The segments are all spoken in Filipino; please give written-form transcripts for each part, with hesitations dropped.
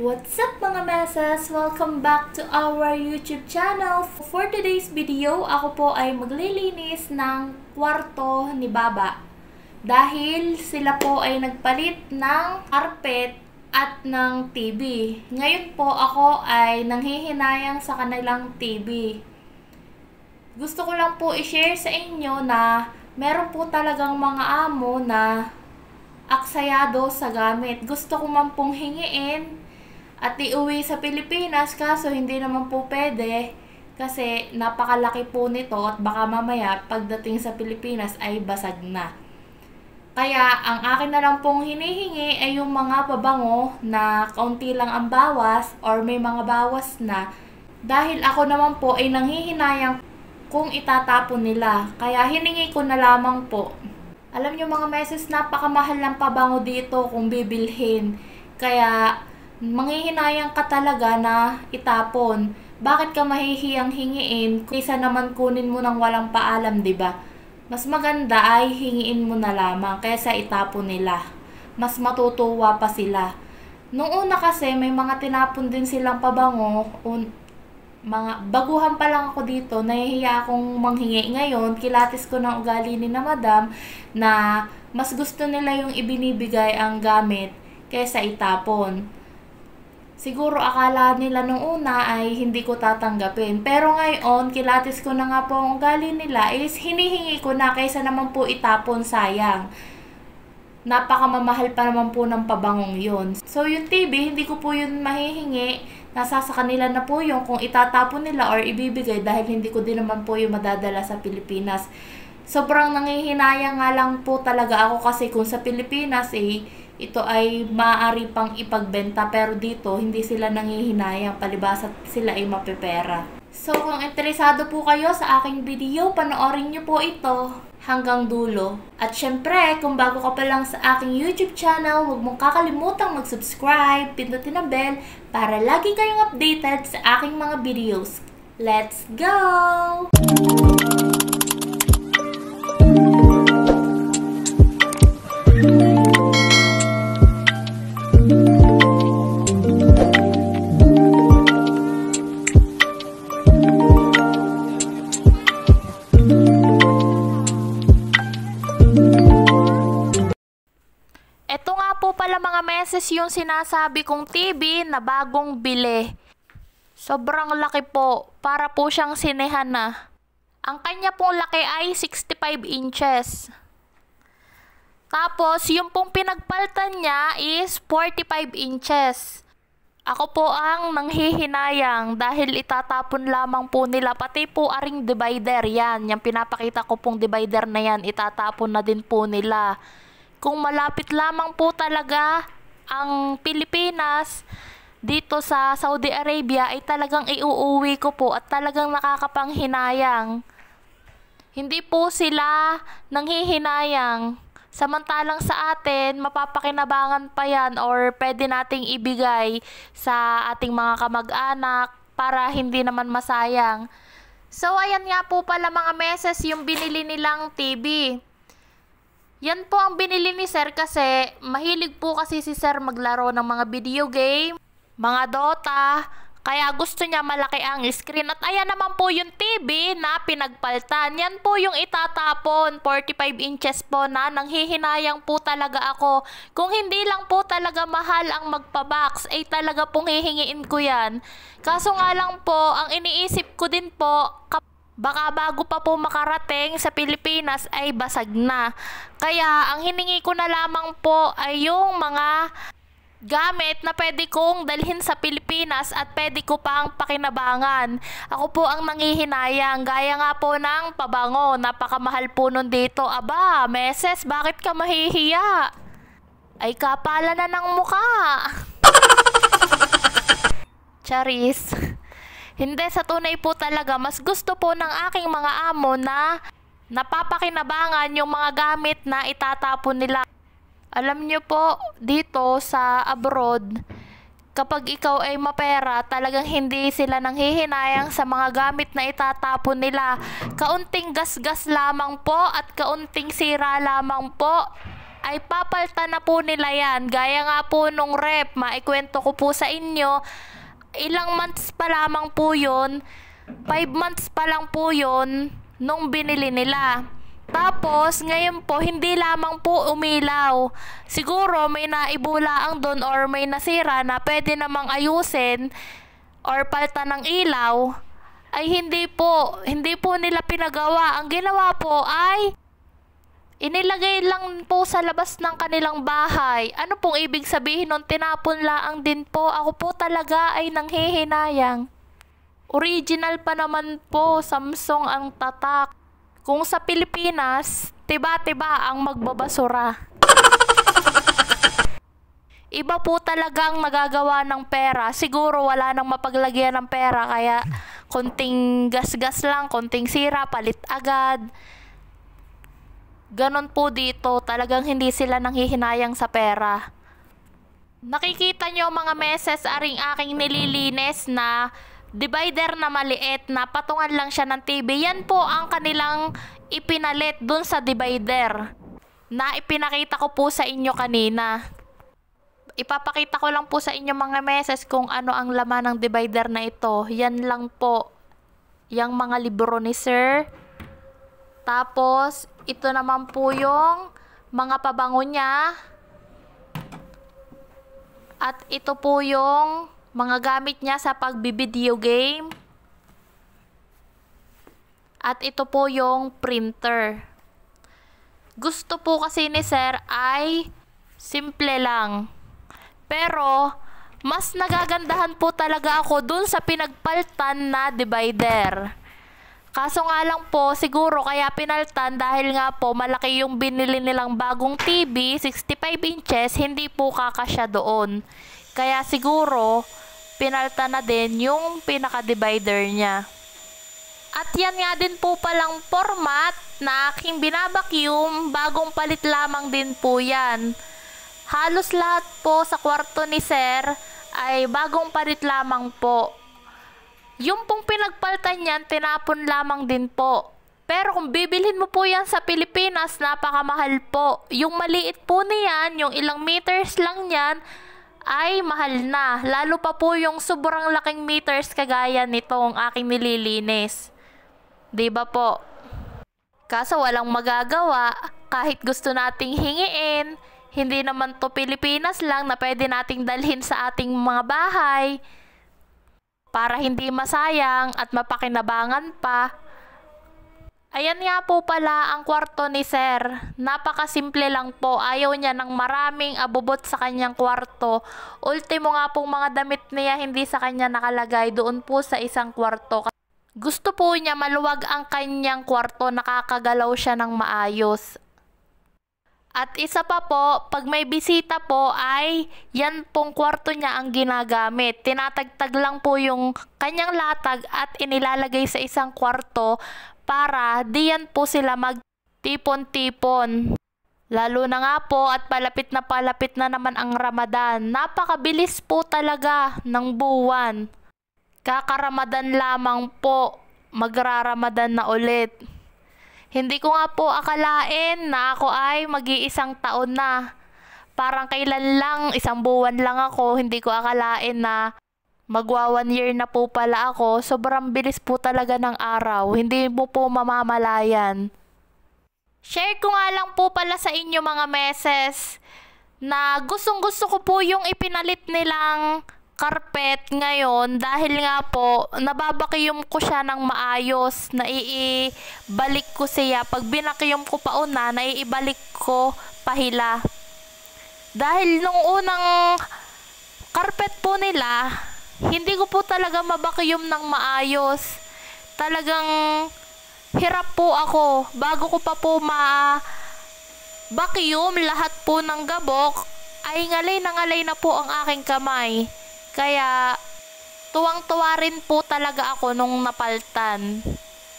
What's up mga messes? Welcome back to our YouTube channel. For today's video, ako po ay maglilinis ng kwarto ni Baba. Dahil sila po ay nagpalit ng carpet at ng TV. Ngayon po ako ay nanghihinayang sa kanilang TV. Gusto ko lang po i-share sa inyo na meron po talagang mga amo na aksayado sa gamit. Gusto ko man pong hingiin at iuwi sa Pilipinas, kaso hindi naman po pwede kasi napakalaki po nito at baka mamaya pagdating sa Pilipinas ay basag na. Kaya ang akin na lang pong hinihingi ay yung mga pabango na kaunti lang ang bawas or may mga bawas na, dahil ako naman po ay nanghihinayang kung itatapon nila. Kaya hiningi ko na lamang po. Alam nyo mga meses, napakamahal ng pabango dito kung bibilhin. Kaya manghihinayang ka talaga na itapon. Bakit ka mahihiyang hingiin kaysa naman kunin mo ng walang paalam, 'di ba? Mas maganda ay hingiin mo na lamang kaysa itapon nila. Mas matutuwa pa sila. Nung una kasi may mga tinapon din silang pabango, mga baguhan pa lang ako dito, nahihiya akong manghingi. Ngayon, kilatis ko ng ugali ni na madam na mas gusto nila yung ibinibigay ang gamit kaysa itapon. Siguro akala nila nung una ay hindi ko tatanggapin. Pero ngayon, kilatis ko na nga po ang ugali nila is hinihingi ko na kaysa naman po itapon, sayang. Napakamamahal pa naman po ng pabangong yun. So yung TV, hindi ko po yun mahihingi. Nasa sa kanila na po yung kung itatapon nila or ibibigay, dahil hindi ko din naman po yung madadala sa Pilipinas. Sobrang nanghihinayang nga lang po talaga ako kasi kung sa Pilipinas ito ay maaari pang ipagbenta, pero dito hindi sila nanghihinayang, palibhasa sila ay mapepera. So kung interesado po kayo sa aking video, panoorin nyo po ito hanggang dulo. At syempre, kung bago ka pa lang sa aking YouTube channel, huwag mong kakalimutang mag-subscribe, pindutin ang bell para lagi kayong updated sa aking mga videos. Let's go! Ito nga po pala mga meses yung sinasabi kong TV na bagong bili. Sobrang laki po, para po siyang sinehan na. Ang kanya pong laki ay 65 inches. Tapos yung pong pinagpaltan niya is 45 inches. Ako po ang nanghihinayang dahil itatapon lamang po nila. Pati po aring divider yan. Yung pinapakita ko pong divider na yan, itatapon na din po nila. Kung malapit lamang po talaga ang Pilipinas dito sa Saudi Arabia, ay talagang iuuwi ko po at talagang nakakapanghinayang. Hindi po sila nanghihinayang. Samantalang sa atin, mapapakinabangan pa yan or pwede nating ibigay sa ating mga kamag-anak para hindi naman masayang. So ayan nga po pala mga meses yung binili nilang TV. Yan po ang binili ni Sir kasi mahilig po kasi si Sir maglaro ng mga video game, mga Dota, kaya gusto niya malaki ang screen. At ayan naman po yung TV na pinagpaltan. Yan po yung itatapon, 45 inches po na nanghihinayang po talaga ako. Kung hindi lang po talaga mahal ang magpa-box, ay talaga pong hihingiin ko yan. Kaso nga lang po, ang iniisip ko din po, baka bago pa po makarating sa Pilipinas ay basag na. Kaya ang hiningi ko na lamang po ay yung mga gamit na pwede kong dalhin sa Pilipinas at pwede ko pang pakinabangan. Ako po ang nanghihinayang, gaya nga po ng pabango, napakamahal po nun dito. Aba, meses, bakit ka mahihiya? Ay kapala na ng mukha. Charis. Hindi, sa tunay po talaga, mas gusto po ng aking mga amo na napapakinabangan yung mga gamit na itatapon nila. Alam nyo po, dito sa abroad, kapag ikaw ay mapera, talagang hindi sila nanghihinayang sa mga gamit na itatapon nila. Kaunting gasgas lamang po at kaunting sira lamang po, ay papalitan na po nila yan. Gaya nga po nung rep, maikwento ko po sa inyo, ilang months pa lamang po yun, 5 months pa lang po yun nung binili nila. Tapos ngayon po hindi lamang po umilaw, siguro may naibulaang doon or may nasira na pwede namang ayusin or palitan ng ilaw, ay hindi po nila pinagawa. Ang ginawa po ay inilagay lang po sa labas ng kanilang bahay. Ano pong ibig sabihin nun? Tinapon laang din po. Ako po talaga ay nanghihinayang. Original pa naman po, Samsung ang tatak. Kung sa Pilipinas, tiba-tiba ang magbabasura. Iba po talagang nagagawa ng pera. Siguro wala nang mapaglagyan ng pera, kaya konting gas-gas lang, konting sira, palit agad. Ganon po dito, talagang hindi sila nanghihinayang sa pera. Nakikita nyo mga meses, aring aking nililinis na divider na maliit na patungan lang siya ng TV. Yan po ang kanilang ipinalit dun sa divider na ipinakita ko po sa inyo kanina. Ipapakita ko lang po sa inyo mga meses kung ano ang laman ng divider na ito. Yan lang po, yung mga libro ni Sir. Tapos, ito naman po yung mga pabango niya. At ito po yung mga gamit niya sa pagbi-video game. At ito po yung printer. Gusto po kasi ni Sir ay simple lang. Pero, mas nagagandahan po talaga ako dun sa pinagpaltan na divider. Kaso nga lang po, siguro kaya pinaltan dahil nga po malaki yung binili nilang bagong TV, 65 inches, hindi po kakasya doon. Kaya siguro, pinaltan na din yung pinaka-divider niya. At yan nga din po palang format na aking binabacuum, bagong palit lamang din po yan. Halos lahat po sa kwarto ni Sir ay bagong palit lamang po. Yung pong pinagpaltan yan, tinapon lamang din po. Pero kung bibilhin mo po yan sa Pilipinas, napakamahal po. Yung maliit po niyan, yung ilang meters lang yan, ay mahal na. Lalo pa po yung sobrang laking meters kagaya nitong aking nililinis. Diba po? Kaso walang magagawa, kahit gusto nating hingiin, hindi naman to Pilipinas lang na pwede nating dalhin sa ating mga bahay. Para hindi masayang at mapakinabangan pa. Ayan nga po pala ang kwarto ni Sir. Napakasimple lang po. Ayaw niya ng maraming abubot sa kanyang kwarto. Ultimo nga pong mga damit niya hindi sa kanya nakalagay doon po sa isang kwarto. Gusto po niya maluwag ang kanyang kwarto, nakakagalaw siya ng maayos. At isa pa po, pag may bisita po ay yan pong kwarto niya ang ginagamit. Tinatagtag lang po yung kanyang latag at inilalagay sa isang kwarto para diyan po sila magtipon-tipon. Lalo na nga po at palapit na naman ang Ramadan. Napakabilis po talaga ng buwan. Kakaramadan lamang po, magraramadan na ulit. Hindi ko nga po akalain na ako ay mag-iisang taon na. Parang kailan lang, isang buwan lang ako, hindi ko akalain na magwa 1 year na po pala ako. Sobrang bilis po talaga ng araw, hindi mo po mamamalayan. Share ko nga lang po pala sa inyo mga meses na gustong gusto ko po yung ipinalit nilang carpet ngayon dahil nga po nababakyum ko siya ng maayos, naiibalik ko siya. Pag binakyum ko pa una, naiibalik ko pahila. Dahil nung unang carpet po nila, hindi ko po talaga mabakyum ng maayos. Talagang hirap po ako. Bago ko pa po ma-vacuum lahat po ng gabok, ay ngalay na po ang aking kamay. Kaya tuwang-tuwa rin po talaga ako nung napaltan.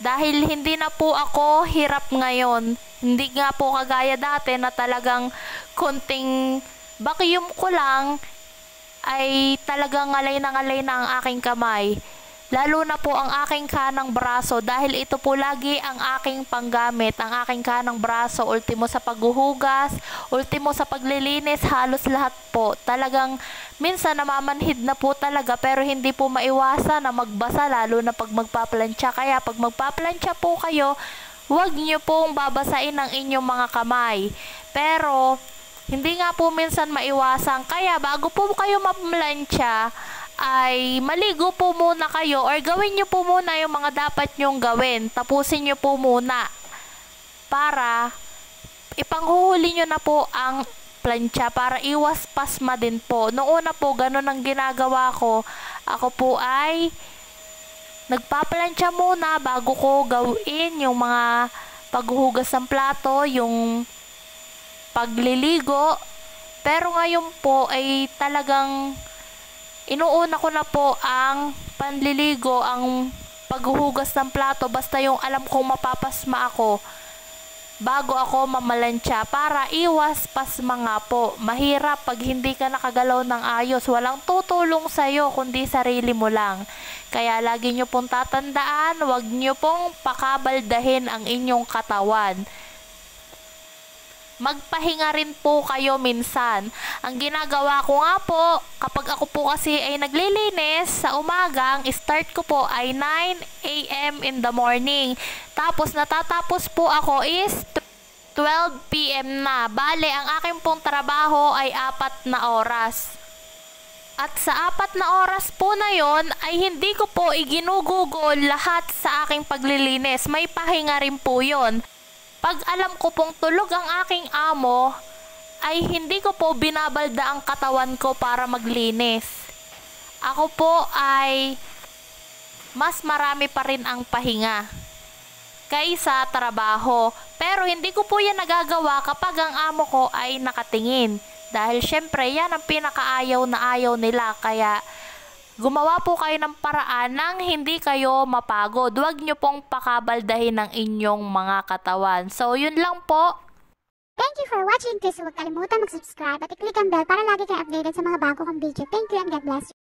Dahil hindi na po ako hirap ngayon. Hindi nga po kagaya dati na talagang konting vacuum ko lang ay talagang ngalay na ang aking kamay. lalo na po ang aking kanang braso dahil ito po lagi ang aking panggamit, ang aking kanang braso, ultimo sa paghuhugas, ultimo sa paglilinis, halos lahat po. Talagang minsan namamanhid na po talaga pero hindi po maiwasan na magbasa lalo na pag magpaplantsa. Kaya pag magpaplantsa po kayo, huwag niyo pong babasain ang inyong mga kamay. Pero hindi nga po minsan maiwasan, kaya bago po kayo mamlansya ay maligo po muna kayo or gawin nyo po muna yung mga dapat nyong gawin. Tapusin nyo po muna para ipanghuhuli nyo na po ang plancha para iwas pasma din po. Noong una po, ganun ang ginagawa ko. Ako po ay nagpaplantsa muna bago ko gawin yung mga paghuhugas ng plato, yung pagliligo. Pero ngayon po ay talagang inuuna ko na po ang panliligo, ang paghuhugas ng plato, basta yung alam kong mapapasma ako bago ako mamalansya para iwas pasma nga po. Mahirap pag hindi ka nakagalaw ng ayos, walang tutulong sa'yo kundi sarili mo lang. Kaya lagi nyo pong tatandaan, huwag nyo pong pakabaldahin ang inyong katawan. Magpahinga rin po kayo minsan. Ang ginagawa ko nga po, kapag ako po kasi ay naglilinis sa umaga, ang start ko po ay 9 AM in the morning. Tapos natatapos po ako is 12 PM na. Bale, ang aking pong trabaho ay 4 na oras. At sa 4 na oras po na yon ay hindi ko po iginugugol lahat sa aking paglilinis. May pahinga rin po yon. Pag alam ko pong tulog ang aking amo, ay hindi ko po binabalda ang katawan ko para maglinis. Ako po ay mas marami pa rin ang pahinga kaysa trabaho. Pero hindi ko po yan nagagawa kapag ang amo ko ay nakatingin. Dahil syempre yan ang pinakaayaw na ayaw nila. Kaya gumawa po kayo ng paraan nang hindi kayo mapagod. Huwag nyo pong pakabaldahin ang inyong mga katawan. So, yun lang po. Thank you for watching. Please huwag kalimutan mag-subscribe at i-click ang bell para lagi kayo updated sa mga bago kong video. Thank you and God bless you.